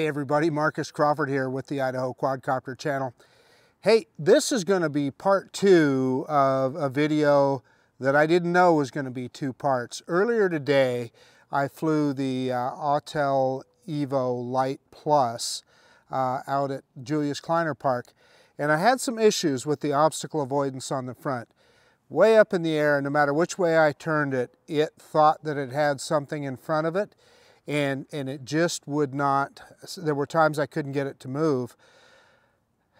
Hey everybody, Marcus Crawford here with the Idaho Quadcopter channel. Hey, this is going to be part 2 of a video that I didn't know was going to be 2 parts. Earlier today, I flew the Autel Evo Lite Plus out at Julius Kleiner Park, and I had some issues with the obstacle avoidance on the front. Way up in the air, and no matter which way I turned it, it thought that it had something in front of it, and it just would not. There were times I couldn't get it to move.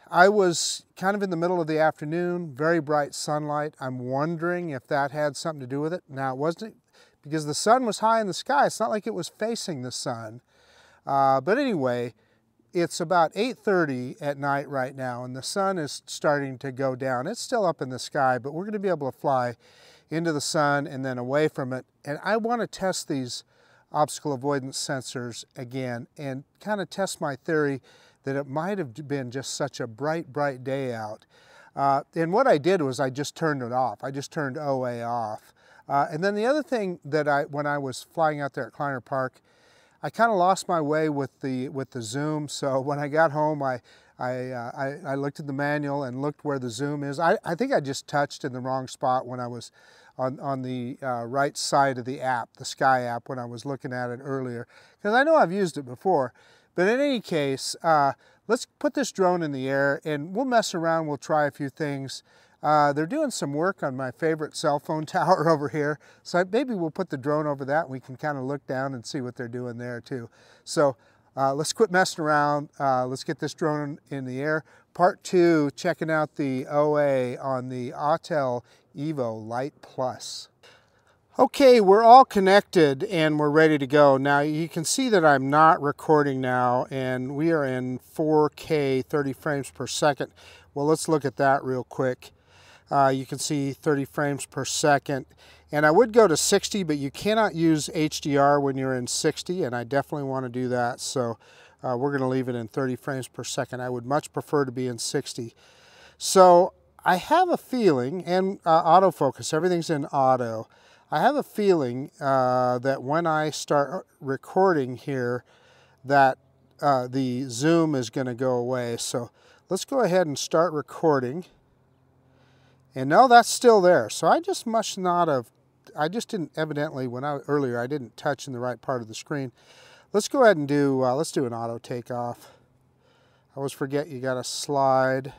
I was kind of in the middle of the afternoon, very bright sunlight. I'm wondering if that had something to do with it. Now, it wasn't, because the sun was high in the sky. It's not like it was facing the sun. But anyway, it's about 8:30 at night right now, and the sun is starting to go down. It's still up in the sky, but we're going to be able to fly into the sun and then away from it. And I want to test these obstacle avoidance sensors again and kind of test my theory that it might have been just such a bright day out. And what I did was I just turned it off. I just turned OA off. And then the other thing that when I was flying out there at Kleiner Park, I kind of lost my way with the zoom. So when I got home, I looked at the manual and looked where the zoom is. I think I just touched in the wrong spot when I was on the right side of the app, the Sky app, when I was looking at it earlier, because I know I've used it before. But in any case, let's put this drone in the air and we'll mess around. We'll try a few things. They're doing some work on my favorite cell phone tower over here, so maybe we'll put the drone over that and we can kind of look down and see what they're doing there too. So let's quit messing around. Let's get this drone in the air. Part 2, checking out the OA on the Autel Evo Lite Plus. Okay, we're all connected and we're ready to go. Now you can see that I'm not recording now, and we are in 4K 30 frames per second. Well, let's look at that real quick. You can see 30 frames per second, and I would go to 60, but you cannot use HDR when you're in 60, and I definitely want to do that, so we're going to leave it in 30 frames per second. I would much prefer to be in 60. So I have a feeling, and autofocus, everything's in auto. I have a feeling that when I start recording here, that the zoom is going to go away. So let's go ahead and start recording. And no, that's still there. So I just must not have, I just didn't, evidently, earlier I didn't touch in the right part of the screen. Let's go ahead and do, let's do an auto takeoff. I always forget you got to slide.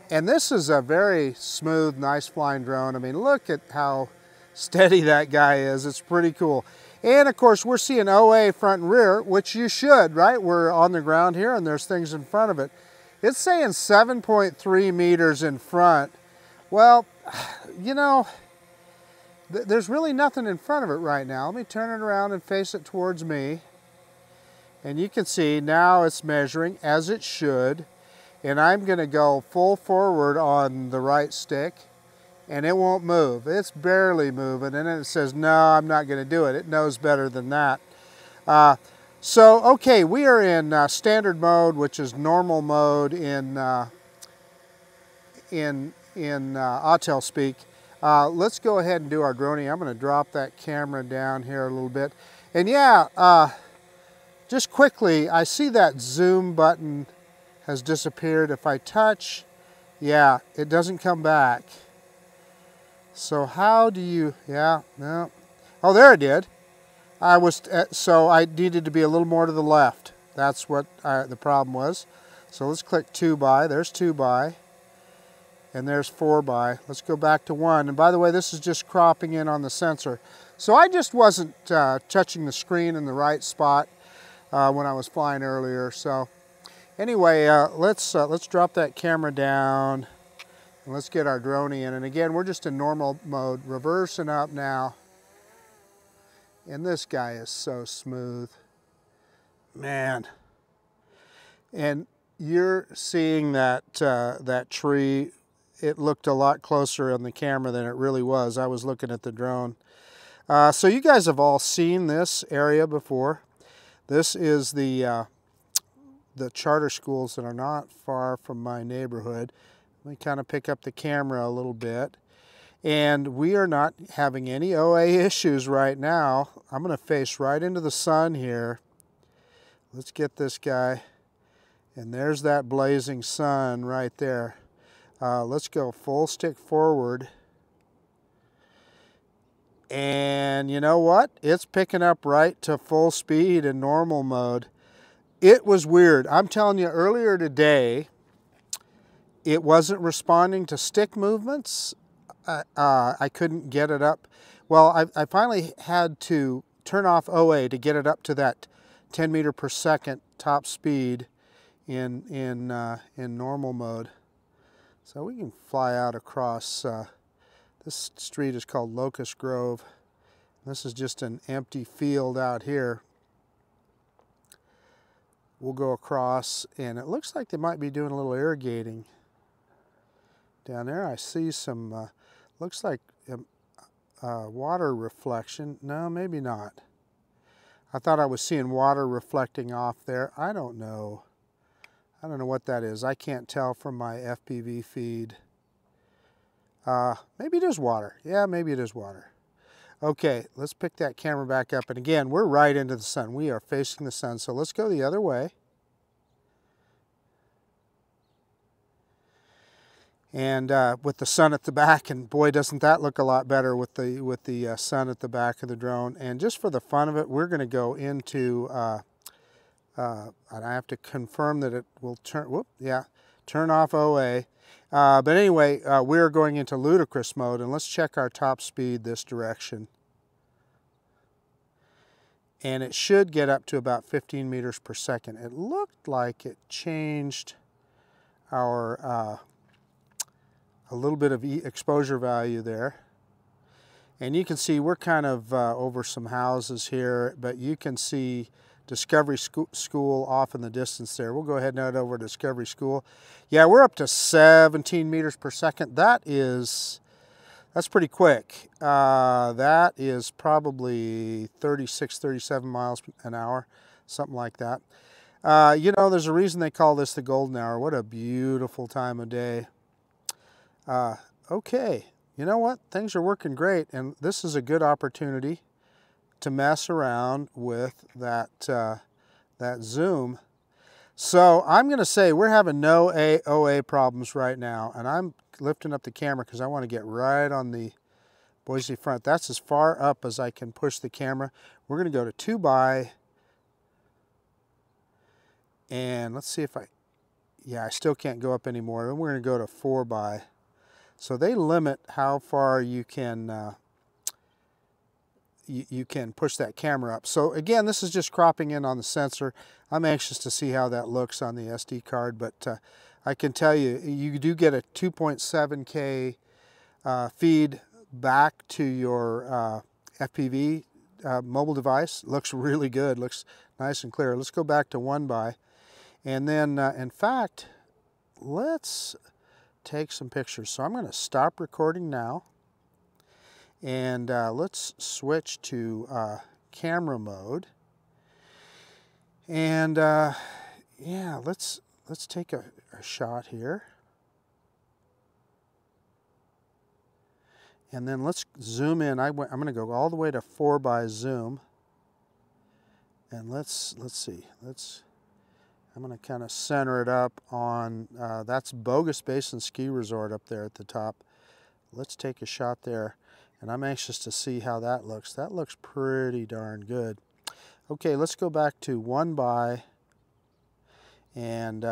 And this is a very smooth, nice flying drone. I mean, look at how steady that guy is. It's pretty cool. And of course, we're seeing OA front and rear, which you should, right? We're on the ground here and there's things in front of it. It's saying 7.3 meters in front. Well, you know, there's really nothing in front of it right now. Let me turn it around and face it towards me. And you can see now it's measuring as it should. And I'm going to go full forward on the right stick, and it won't move. It's barely moving, and then it says, no, I'm not going to do it. It knows better than that. So, okay, we are in standard mode, which is normal mode in Autel speak. Let's go ahead and do our droning. I'm going to drop that camera down here a little bit. And yeah, just quickly, I see that zoom button has disappeared. If I touch, yeah, it doesn't come back. So how do you, yeah, no. Oh, there it did. So I needed to be a little more to the left. That's what the problem was. So let's click 2 by. There's 2 by. And there's 4 by. Let's go back to 1. And by the way, this is just cropping in on the sensor. So I just wasn't touching the screen in the right spot when I was flying earlier. So anyway, let's drop that camera down and let's get our drone in. And again, we're just in normal mode, reversing up now. And this guy is so smooth, man. And you're seeing that that tree. It looked a lot closer on the camera than it really was. I was looking at the drone. So you guys have all seen this area before. This is the charter schools that are not far from my neighborhood. Let me kind of pick up the camera a little bit. And we are not having any OA issues right now. I'm going to face right into the sun here. Let's get this guy. And there's that blazing sun right there. Let's go full stick forward. And you know what? It's picking up right to full speed in normal mode. It was weird. I'm telling you, earlier today, it wasn't responding to stick movements. I couldn't get it up. Well, I finally had to turn off OA to get it up to that 10 meter per second top speed in normal mode. So we can fly out across, this street is called Locust Grove. This is just an empty field out here. We'll go across, and it looks like they might be doing a little irrigating. Down there I see some, looks like water reflection. No, maybe not. I thought I was seeing water reflecting off there. I don't know. I don't know what that is. I can't tell from my FPV feed. Maybe it is water. Yeah, maybe it is water. Okay, let's pick that camera back up. And again, we're right into the sun. We are facing the sun. So let's go the other way. And with the sun at the back, and boy, doesn't that look a lot better with the sun at the back of the drone. And just for the fun of it, we're going to go into, and I have to confirm that it will turn, turn off OA. But anyway, we're going into ludicrous mode, and let's check our top speed this direction. And it should get up to about 15 meters per second. It looked like it changed our a little bit of exposure value there. And you can see we're kind of over some houses here, but you can see Discovery School off in the distance there. We'll go ahead and head over to Discovery School. Yeah, we're up to 17 meters per second. That's pretty quick. That is probably 36, 37 miles an hour, something like that. You know, there's a reason they call this the golden hour. What a beautiful time of day. Okay, you know what? Things are working great, and this is a good opportunity to mess around with that, that zoom. So I'm going to say we're having no OA problems right now, and I'm lifting up the camera because I want to get right on the Boise front. That's as far up as I can push the camera. We're going to go to 2 by, and let's see if I still can't go up anymore. Then we're going to go to 4 by. So they limit how far you can you can push that camera up. So again, this is just cropping in on the sensor. I'm anxious to see how that looks on the SD card, but I can tell you, you do get a 2.7K feed back to your FPV mobile device. Looks really good, looks nice and clear. Let's go back to 1 by. And then, in fact, let's take some pictures. So I'm going to stop recording now, and let's switch to camera mode. And yeah, let's take a shot here, and then let's zoom in. I'm going to go all the way to 4 by zoom, and let's see. I'm going to kind of center it up on, that's Bogus Basin Ski Resort up there at the top. Let's take a shot there, and I'm anxious to see how that looks. That looks pretty darn good. Okay, let's go back to 1 by, and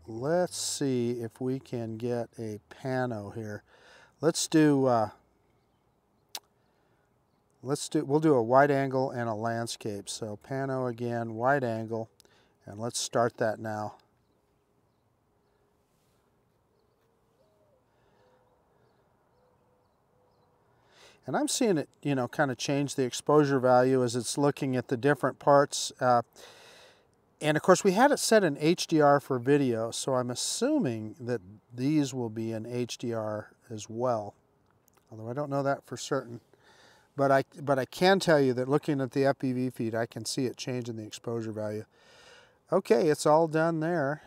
let's see if we can get a pano here. We'll do a wide angle and a landscape. So pano again, wide angle. And let's start that now. And I'm seeing it, you know, kind of change the exposure value as it's looking at the different parts. And of course, we had it set in HDR for video, so I'm assuming that these will be in HDR as well. Although I don't know that for certain. But I can tell you that looking at the FPV feed, I can see it changing the exposure value. Okay, it's all done there.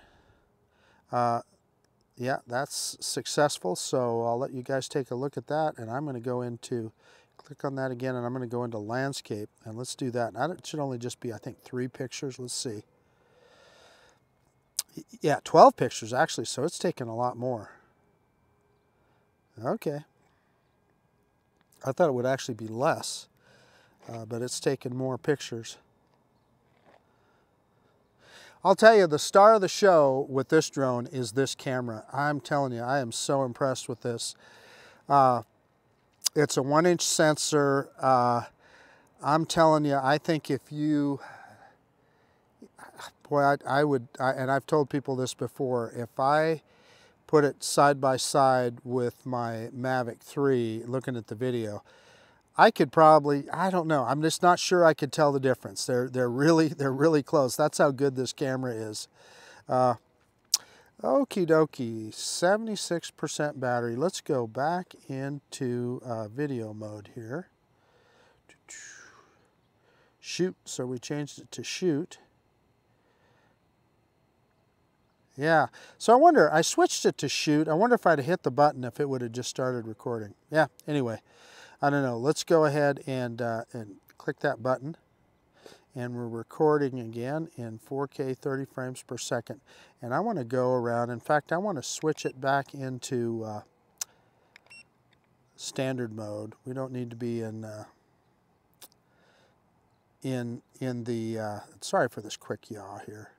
yeah, that's successful. So I'll let you guys take a look at that, and I'm going to go into, click on that again, and I'm going to go into landscape, and let's do that. Now it should only just be, I think, 3 pictures. Let's see. Yeah, 12 pictures actually, so it's taken a lot more. Okay. I thought it would actually be less, but it's taken more pictures. I'll tell you, the star of the show with this drone is this camera. I'm telling you, I am so impressed with this. It's a 1-inch sensor. I'm telling you, I think if you, boy, I would, and I've told people this before, if I put it side by side with my Mavic 3, looking at the video, I could probably, I don't know, I'm just not sure I could tell the difference. They're really close. That's how good this camera is. Okie dokie, 76% battery. Let's go back into video mode here. Shoot, so we changed it to shoot. Yeah, so I wonder, I switched it to shoot. I wonder if I'd hit the button if it would have just started recording. Yeah, anyway, I don't know. Let's go ahead and click that button. And we're recording again in 4K 30 frames per second. And I want to go around. In fact, I want to switch it back into standard mode. We don't need to be in the, sorry for this quick yaw here.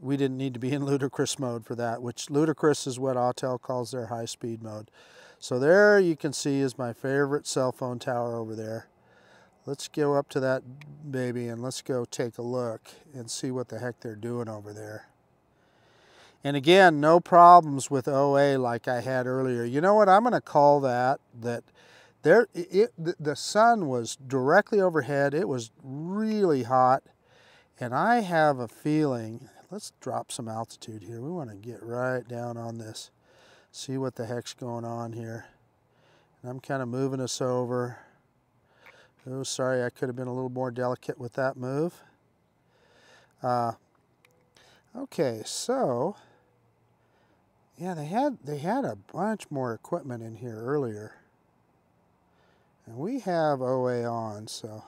We didn't need to be in ludicrous mode for that, which ludicrous is what Autel calls their high-speed mode. So there you can see is my favorite cell phone tower over there. Let's go up to that baby and let's go take a look and see what the heck they're doing over there. And again, no problems with OA like I had earlier. You know what, I'm going to call that there, the sun was directly overhead. It was really hot. And I have a feeling, let's drop some altitude here. We want to get right down on this, see what the heck's going on here. And I'm kind of moving us over. Oh, sorry, I could have been a little more delicate with that move. Okay, so yeah, they had a bunch more equipment in here earlier, and we have OA on, so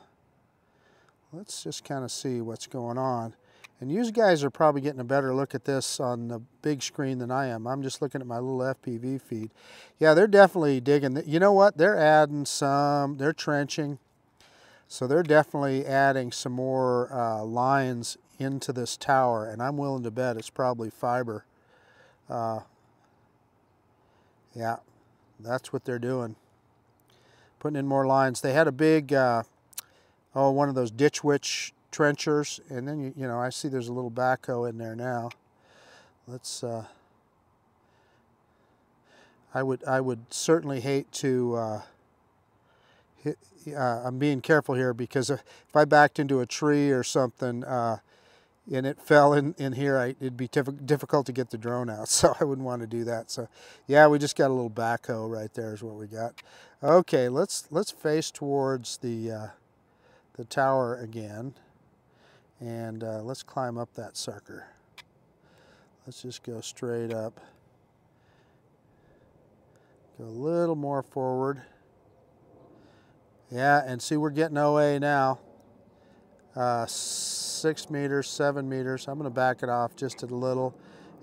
let's just kind of see what's going on. And you guys are probably getting a better look at this on the big screen than I am. I'm just looking at my little FPV feed. Yeah, they're definitely digging. You know what? They're adding some, they're trenching. So they're definitely adding some more lines into this tower. And I'm willing to bet it's probably fiber. Yeah, that's what they're doing. Putting in more lines. They had a big, one of those Ditch Witch trenchers, and then you know, I see there's a little backhoe in there now. Let's I would certainly hate to I'm being careful here, because if I backed into a tree or something and it fell in here, it'd be difficult to get the drone out, so I wouldn't want to do that. So yeah, we just got a little backhoe right there is what we got. Okay, let's face towards the tower again, and let's climb up that sucker. Let's just go straight up. Go a little more forward. Yeah, and see, we're getting OA now. 6 meters, 7 meters. I'm going to back it off just a little,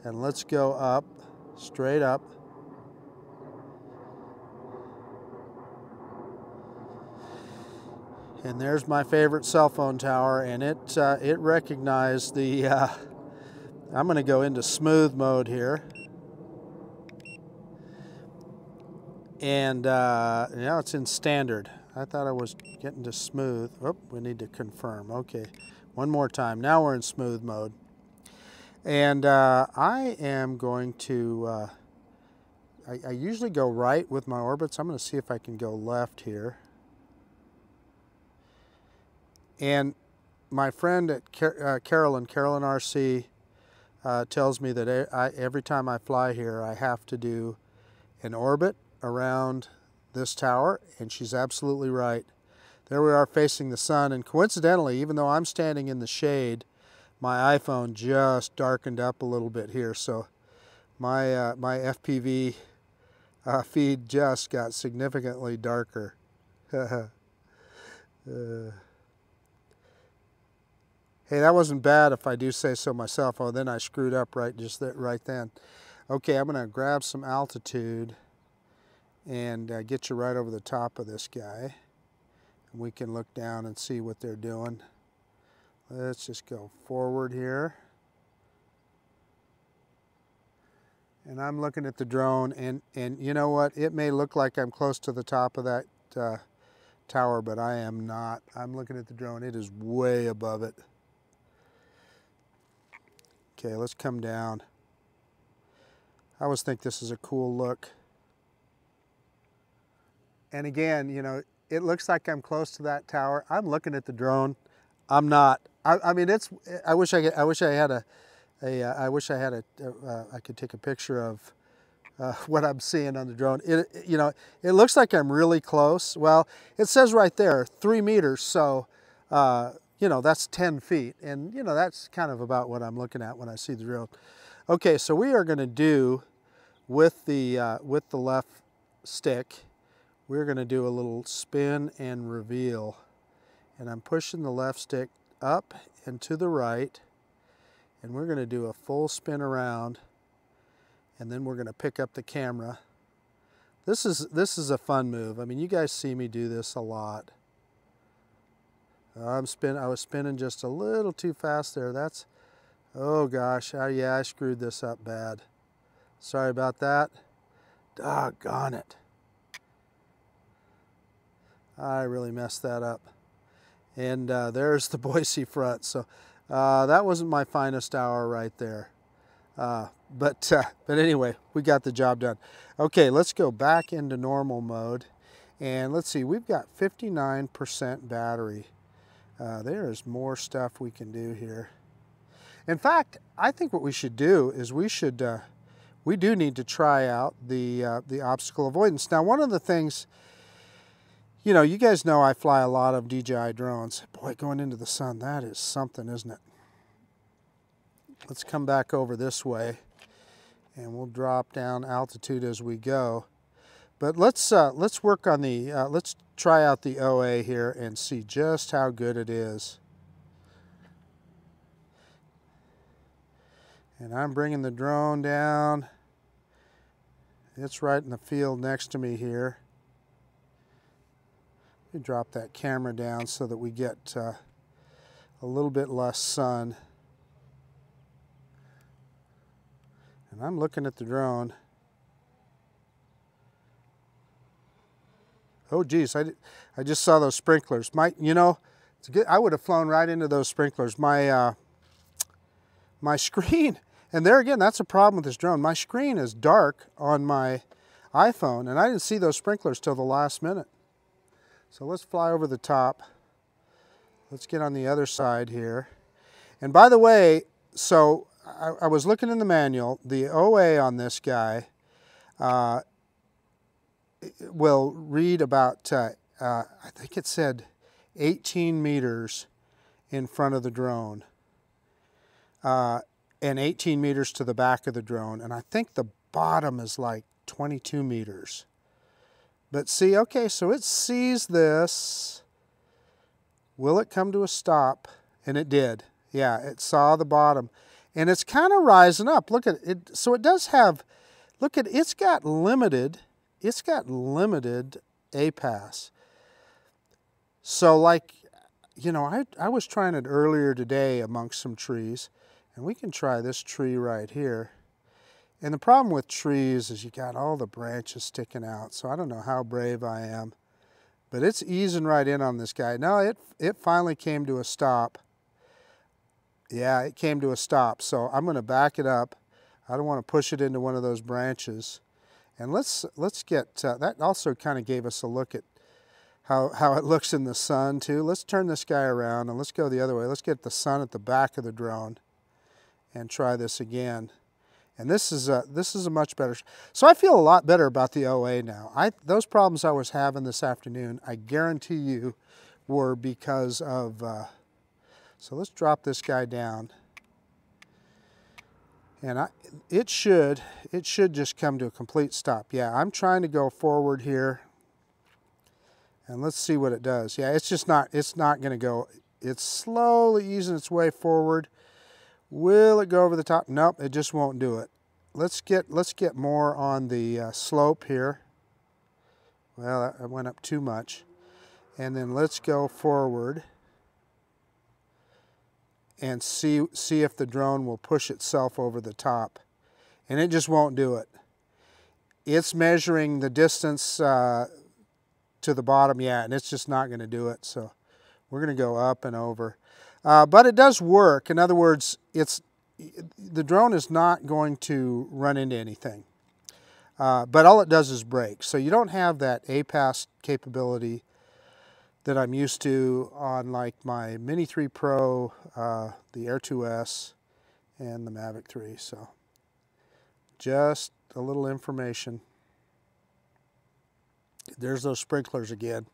and let's go up, straight up. And there's my favorite cell phone tower, and it recognized the, I'm going to go into smooth mode here. And now it's in standard. I thought I was getting to smooth. Oh, we need to confirm. Okay, one more time. Now we're in smooth mode. And I am going to, I usually go right with my orbits. I'm going to see if I can go left here. And my friend at Carolyn RC tells me that every time I fly here, I have to do an orbit around this tower, and she's absolutely right. There we are facing the sun, and coincidentally, even though I'm standing in the shade, my iPhone just darkened up a little bit here, so my FPV feed just got significantly darker. Hey, that wasn't bad if I do say so myself. Oh, then I screwed up right then. Okay, I'm going to grab some altitude and get you right over the top of this guy. And we can look down and see what they're doing. Let's just go forward here. And I'm looking at the drone, and you know what? It may look like I'm close to the top of that tower, but I am not. I'm looking at the drone. It is way above it. Okay, let's come down. I always think this is a cool look. And again, you know, it looks like I'm close to that tower. I'm looking at the drone. I'm not. I mean, it's. I wish I had I could take a picture of what I'm seeing on the drone. You know, it looks like I'm really close. Well, it says right there 3 meters, so you know, that's 10 feet, and you know, that's kind of about what I'm looking at when I see the drone. Okay, so we are going to do with the left stick, we're going to do a little spin and reveal, and I'm pushing the left stick up and to the right. And we're going to do a full spin around, and then we're going to pick up the camera. This is a fun move. I mean, you guys see me do this a lot. I was spinning just a little too fast there. That's, oh gosh, yeah, I screwed this up bad. Sorry about that. Doggone it. I really messed that up. And there's the Boise front. So that wasn't my finest hour right there. But anyway, we got the job done. Okay, let's go back into normal mode. And let's see, we've got 59% battery. There is more stuff we can do here. In fact, I think what we should do is we do need to try out the obstacle avoidance. Now, one of the things, you know, you guys know I fly a lot of DJI drones. Boy, going into the sun, that is something, isn't it? Let's come back over this way, and we'll drop down altitude as we go. But let's work on the, let's try out the OA here and see just how good it is. And I'm bringing the drone down. It's right in the field next to me here. Let me drop that camera down so that we get a little bit less sun. And I'm looking at the drone. Oh geez, I just saw those sprinklers. You know, it's good. I would have flown right into those sprinklers. My screen, and there again, that's a problem with this drone. My screen is dark on my iPhone, and I didn't see those sprinklers till the last minute. So let's fly over the top. Let's get on the other side here. And by the way, so I was looking in the manual. The OA on this guy will read about, I think it said 18 meters in front of the drone and 18 meters to the back of the drone. And I think the bottom is like 22 meters. But see, okay, so it sees this. Will it come to a stop? And it did. Yeah, it saw the bottom. And it's kind of rising up. Look at it. So it does have, look at, it's got limited APAS. So like, you know, I was trying it earlier today amongst some trees, and we can try this tree right here. And the problem with trees is you got all the branches sticking out, so I don't know how brave I am. But it's easing right in on this guy. No, it finally came to a stop. Yeah, it came to a stop, so I'm going to back it up. I don't want to push it into one of those branches. And let's get, that also kind of gave us a look at how it looks in the sun too. Let's turn this guy around and let's go the other way. Let's get the sun at the back of the drone and try this again. And this is a much better. So I feel a lot better about the OA now. Those problems I was having this afternoon, I guarantee you, were because of. So let's drop this guy down. And it should just come to a complete stop. Yeah, I'm trying to go forward here. And let's see what it does. Yeah, it's not going to go. It's slowly easing its way forward. Will it go over the top? Nope, it just won't do it. Let's get more on the slope here. Well, that went up too much. And then let's go forward and see if the drone will push itself over the top. And it just won't do it. It's measuring the distance to the bottom, yeah, and it's just not going to do it. So we're going to go up and over. But it does work. In other words, the drone is not going to run into anything. But all it does is brake. So you don't have that APAS capability that I'm used to on like my Mini 3 Pro, the Air 2S, and the Mavic 3. So just a little information. There's those sprinklers again.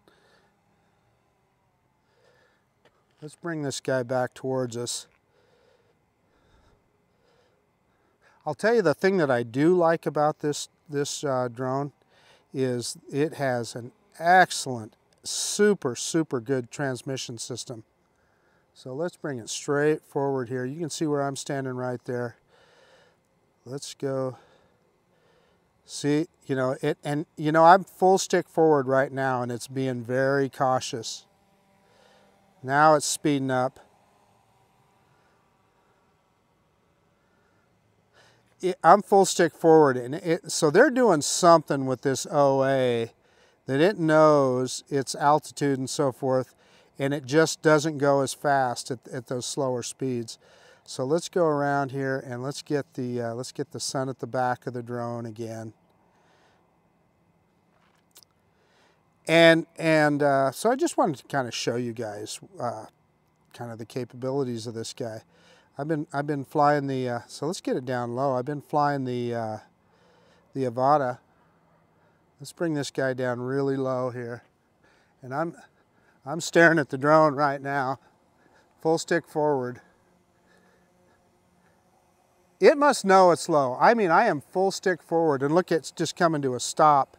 Let's bring this guy back towards us. I'll tell you the thing that I do like about this drone is it has an excellent, super good transmission system. So let's bring it straight forward here. You can see where I'm standing right there. Let's go. See, you know, I'm full stick forward right now and it's being very cautious. Now it's speeding up. I'm full stick forward, and so they're doing something with this OA that it knows its altitude and so forth, and it just doesn't go as fast at those slower speeds. So let's go around here and let's get the sun at the back of the drone again. And so I just wanted to kind of show you guys kind of the capabilities of this guy. I've been flying the so let's get it down low. I've been flying the Avata. Let's bring this guy down really low here, and I'm staring at the drone right now, full stick forward. It must know it's low. I mean, I am full stick forward, and look, it's just coming to a stop.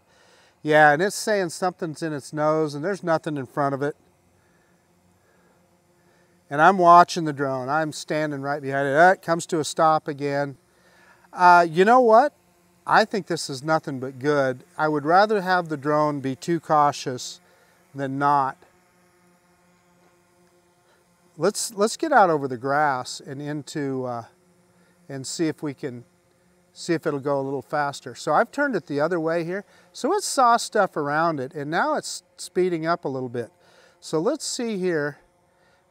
Yeah, and it's saying something's in its nose, and there's nothing in front of it. And I'm watching the drone. I'm standing right behind it. It comes to a stop again. You know what? I think this is nothing but good. I would rather have the drone be too cautious than not. Let's get out over the grass and into and see if it'll go a little faster. So I've turned it the other way here. So it saw stuff around it, and now it's speeding up a little bit. So let's see here,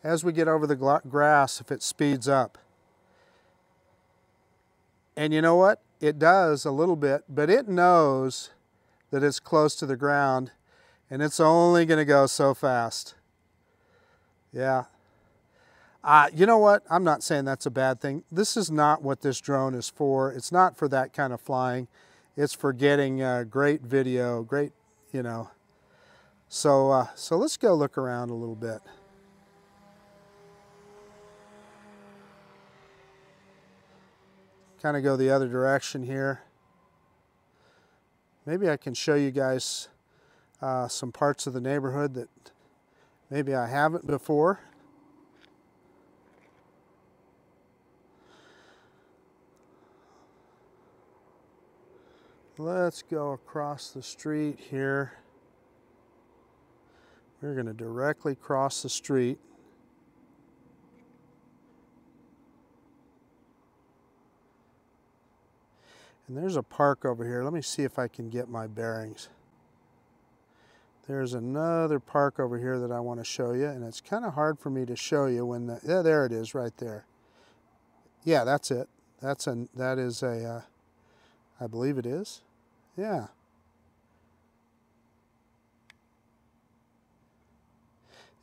as we get over the grass, if it speeds up. And you know what? It does a little bit, but it knows that it's close to the ground, and it's only going to go so fast. Yeah. You know what? I'm not saying that's a bad thing. This is not what this drone is for. It's not for that kind of flying. It's for getting great video, great, you know. So let's go look around a little bit. Kind of go the other direction here. Maybe I can show you guys some parts of the neighborhood that maybe I haven't before. Let's go across the street here. We're going to directly cross the street. And there's a park over here. Let me see if I can get my bearings. There's another park over here that I want to show you, and it's kind of hard for me to show you when the, yeah, there it is right there. Yeah, that's it. That is a, I believe it is. Yeah.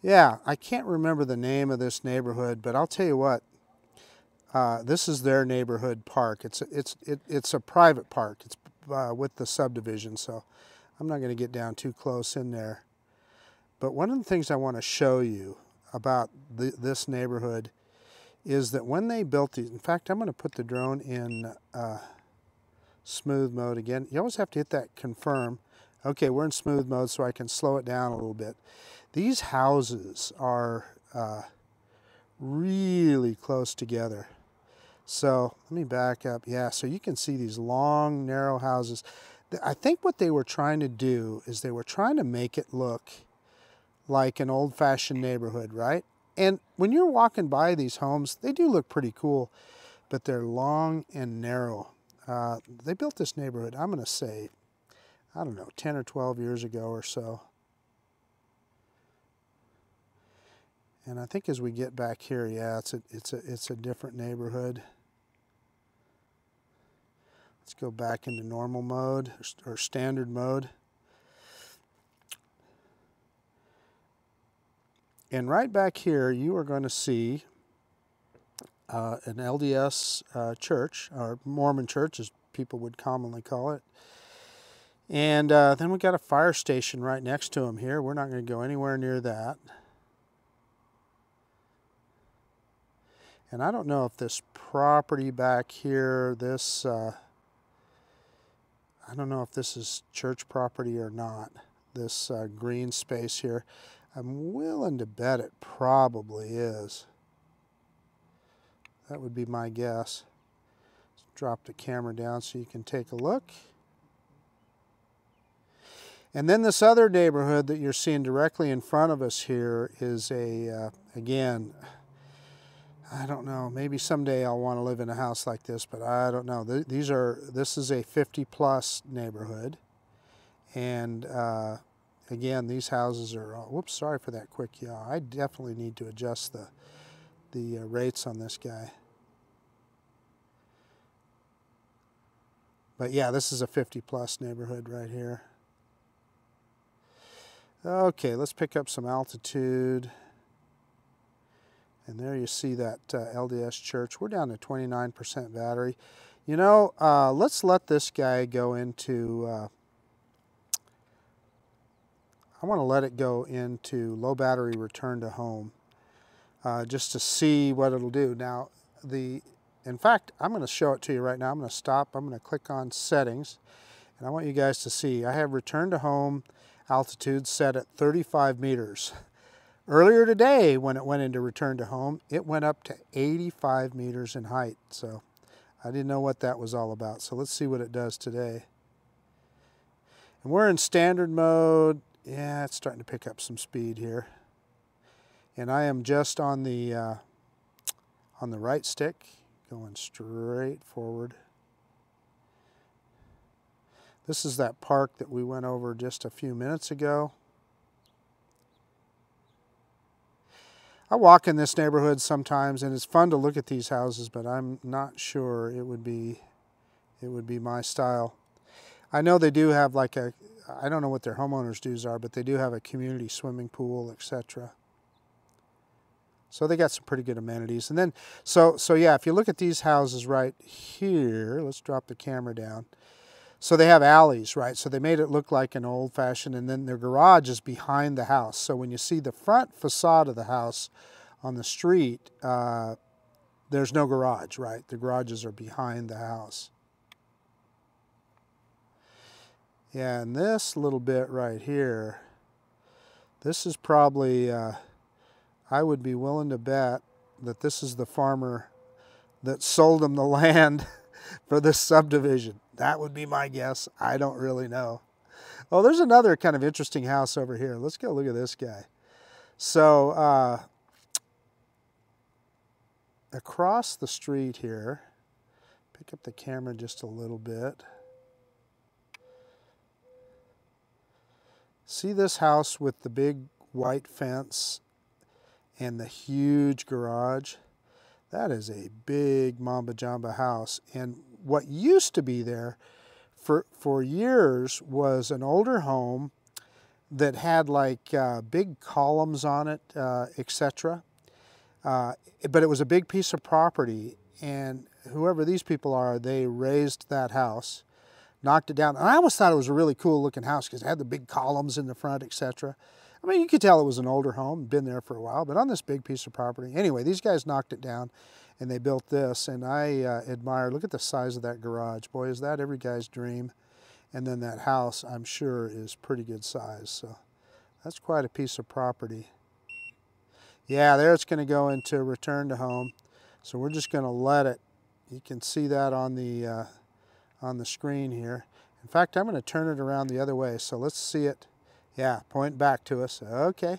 Yeah, I can't remember the name of this neighborhood, but I'll tell you what. This is their neighborhood park. It's a private park. It's with the subdivision, so I'm not going to get down too close in there. But one of the things I want to show you about this neighborhood is that when they built these, in fact, I'm going to put the drone in smooth mode again. You always have to hit that confirm. Okay, we're in smooth mode, so I can slow it down a little bit. These houses are really close together. So let me back up. Yeah, so you can see these long, narrow houses. I think what they were trying to do is they were trying to make it look like an old-fashioned neighborhood, right? And when you're walking by these homes, they do look pretty cool, but they're long and narrow. They built this neighborhood, I'm going to say, I don't know, 10 or 12 years ago or so. And I think as we get back here, yeah, it's a different neighborhood. Let's go back into normal mode or standard mode. And right back here, you are going to see an LDS church, or Mormon church as people would commonly call it. And then we got a fire station right next to them here. We're not going to go anywhere near that. And I don't know if this property back here, this, I don't know if this is church property or not, this green space here. I'm willing to bet it probably is. That would be my guess. Let's drop the camera down so you can take a look. And then this other neighborhood that you're seeing directly in front of us here is a, again, I don't know, maybe someday I'll want to live in a house like this, but I don't know. This is a 50-plus neighborhood. And again, these houses are, whoops, sorry for that quick yaw. I definitely need to adjust the rates on this guy. But yeah, this is a 50-plus neighborhood right here. Okay, let's pick up some altitude. And there you see that LDS church. We're down to 29% battery. You know, let's let this guy go into, I want to let it go into low battery return to home just to see what it'll do. Now, in fact, I'm going to show it to you right now. I'm going to stop. I'm going to click on settings. And I want you guys to see, I have return to home altitude set at 35 meters. Earlier today, when it went into return to home, it went up to 85 meters in height. So I didn't know what that was all about. So let's see what it does today. And we're in standard mode. Yeah, it's starting to pick up some speed here. And I am just on the right stick, going straight forward. This is that park that we went over just a few minutes ago. I walk in this neighborhood sometimes, and it's fun to look at these houses, but I'm not sure it would be my style. I know they do have like a, I don't know what their homeowners' dues are, but they do have a community swimming pool, etc. So they got some pretty good amenities. And then, so yeah, if you look at these houses right here, let's drop the camera down. So they have alleys, right? So they made it look like an old-fashioned, and then their garage is behind the house. So when you see the front facade of the house on the street, there's no garage, right? The garages are behind the house. Yeah, and this little bit right here, this is probably, I would be willing to bet that this is the farmer that sold them the land for this subdivision. That would be my guess. I don't really know. Oh, there's another kind of interesting house over here. Let's go look at this guy. So across the street here, pick up the camera just a little bit. See this house with the big white fence and the huge garage? That is a big Mamba Jamba house. And what used to be there for years was an older home that had like big columns on it, etc. But it was a big piece of property, and whoever these people are, they raised that house, knocked it down. And I always thought it was a really cool looking house because it had the big columns in the front, etc. I mean, you could tell it was an older home, been there for a while, but on this big piece of property. Anyway, these guys knocked it down and they built this, and I admire, look at the size of that garage. Boy, is that every guy's dream. And then that house, I'm sure, is pretty good size. So that's quite a piece of property. Yeah, there it's going to go into return to home. So we're just going to let it. You can see that on the screen here. In fact, I'm going to turn it around the other way. So let's see it. Yeah, point back to us. Okay.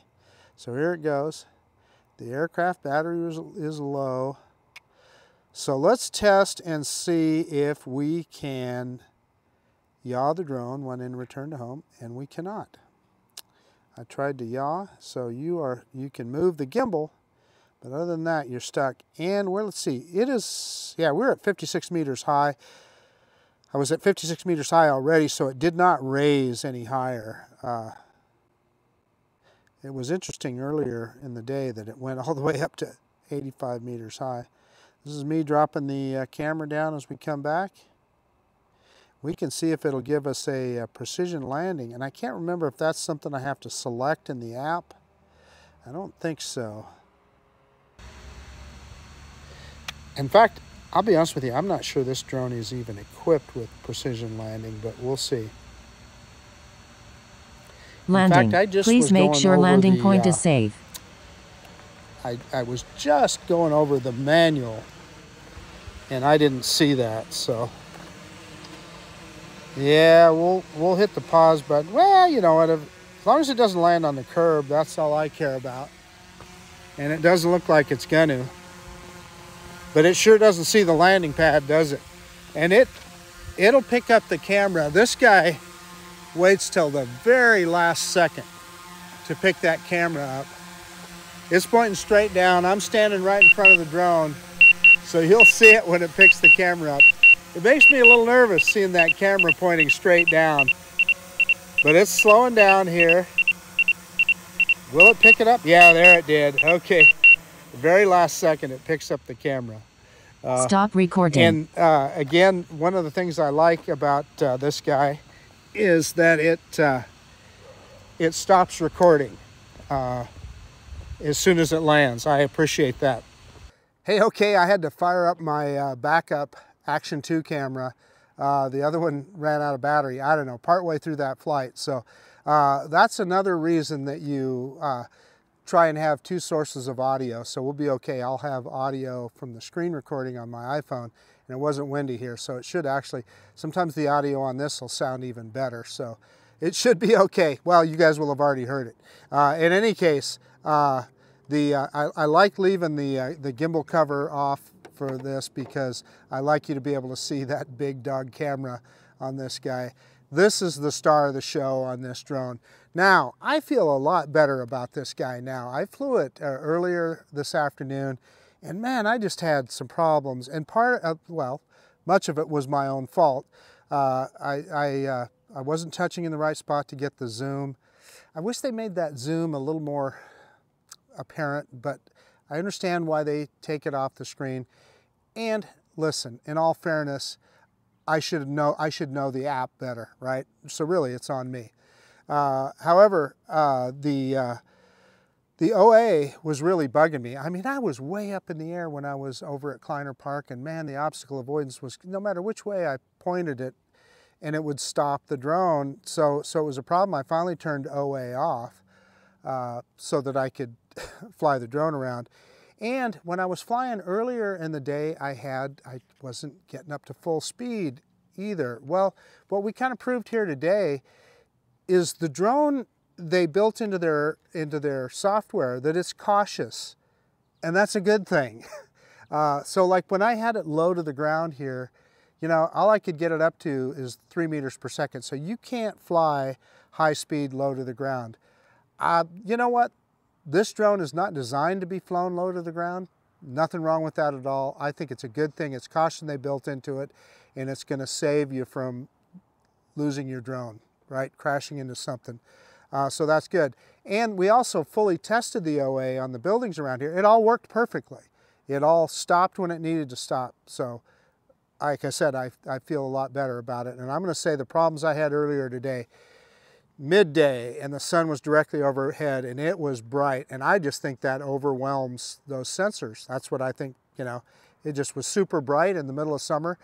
So here it goes. The aircraft battery is low. So let's test and see if we can yaw the drone when in return to home, and we cannot. I tried to yaw, so you can move the gimbal, but other than that, you're stuck. And let's see, it is, yeah, we're at 56 meters high. I was at 56 meters high already, so it did not raise any higher. It was interesting earlier in the day that it went all the way up to 85 meters high. This is me dropping the camera down as we come back. We can see if it'll give us a precision landing, and I can't remember if that's something I have to select in the app. I don't think so. In fact, I'll be honest with you, I'm not sure this drone is even equipped with precision landing, but we'll see. Landing. In fact, I just Please was make going sure over landing point is safe. I was just going over the manual, and I didn't see that, so. Yeah, we'll hit the pause button. Well, you know what, as long as it doesn't land on the curb, that's all I care about. And it doesn't look like it's gonna. But it sure doesn't see the landing pad, does it? And it'll pick up the camera. This guy waits till the very last second to pick that camera up. It's pointing straight down. I'm standing right in front of the drone, so you'll see it when it picks the camera up. It makes me a little nervous seeing that camera pointing straight down, but it's slowing down here. Will it pick it up? Yeah, there it did. Okay, the very last second it picks up the camera. Stop recording. And again, one of the things I like about this guy is that it stops recording as soon as it lands. I appreciate that. Hey, okay, I had to fire up my backup Action 2 camera. The other one ran out of battery, I don't know, partway through that flight. So that's another reason that you try and have two sources of audio. So we'll be okay. I'll have audio from the screen recording on my iPhone, and it wasn't windy here, so it should actually, sometimes the audio on this will sound even better. So it should be okay. Well, you guys will have already heard it. In any case, I like leaving the gimbal cover off for this because I like you to be able to see that big dog camera on this guy. This is the star of the show on this drone. Now, I feel a lot better about this guy now. I flew it earlier this afternoon, and man, I just had some problems. And much of it was my own fault. I wasn't touching in the right spot to get the zoom. I wish they made that zoom a little more apparent, but I understand why they take it off the screen. And listen, in all fairness, I should know the app better, right? So really, it's on me. However, the OA was really bugging me. I mean, I was way up in the air when I was over at Kleiner Park, and man, the obstacle avoidance was, no matter which way I pointed it, and it would stop the drone. So it was a problem. I finally turned OA off so that I could fly the drone around. And when I was flying earlier in the day, I wasn't getting up to full speed either. Well, what we kind of proved here today is the drone, they built into their software that it's cautious, and that's a good thing. So like when I had it low to the ground here, you know, all I could get it up to is 3 meters per second. So you can't fly high speed low to the ground. You know what? This drone is not designed to be flown low to the ground. Nothing wrong with that at all. I think it's a good thing. It's caution they built into it, and it's going to save you from losing your drone, right? Crashing into something. So that's good. And we also fully tested the OA on the buildings around here. It all worked perfectly. It all stopped when it needed to stop. So like I said, I feel a lot better about it. And I'm going to say the problems I had earlier today, midday and the sun was directly overhead and it was bright, and I just think that overwhelms those sensors. That's what I think, you know, it just was super bright in the middle of summer.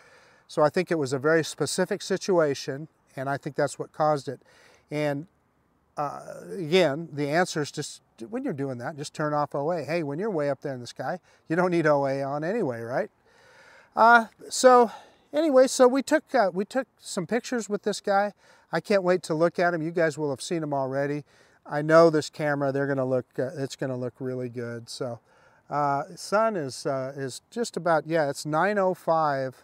So I think it was a very specific situation, and I think that's what caused it. And again, the answer is just, when you're doing that, just turn off OA. Hey, when you're way up there in the sky, you don't need OA on anyway, right? So anyway, so we took some pictures with this guy. I can't wait to look at him. You guys will have seen him already. I know this camera, they're gonna look, it's gonna look really good. So sun is just about, yeah, it's 9:05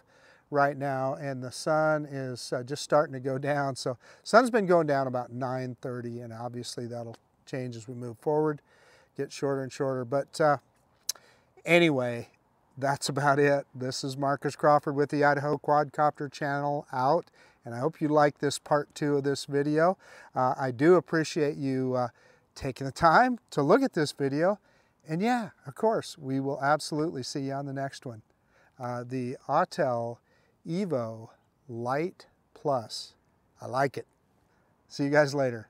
right now, and the sun is just starting to go down. So sun's been going down about 9:30, and obviously that'll change as we move forward, get shorter and shorter. But anyway, that's about it. This is Marcus Crawford with the Idaho Quadcopter channel out, and I hope you like this part 2 of this video. I do appreciate you taking the time to look at this video, and yeah, of course, we will absolutely see you on the next one. The Autel Evo Lite Plus. I like it. See you guys later.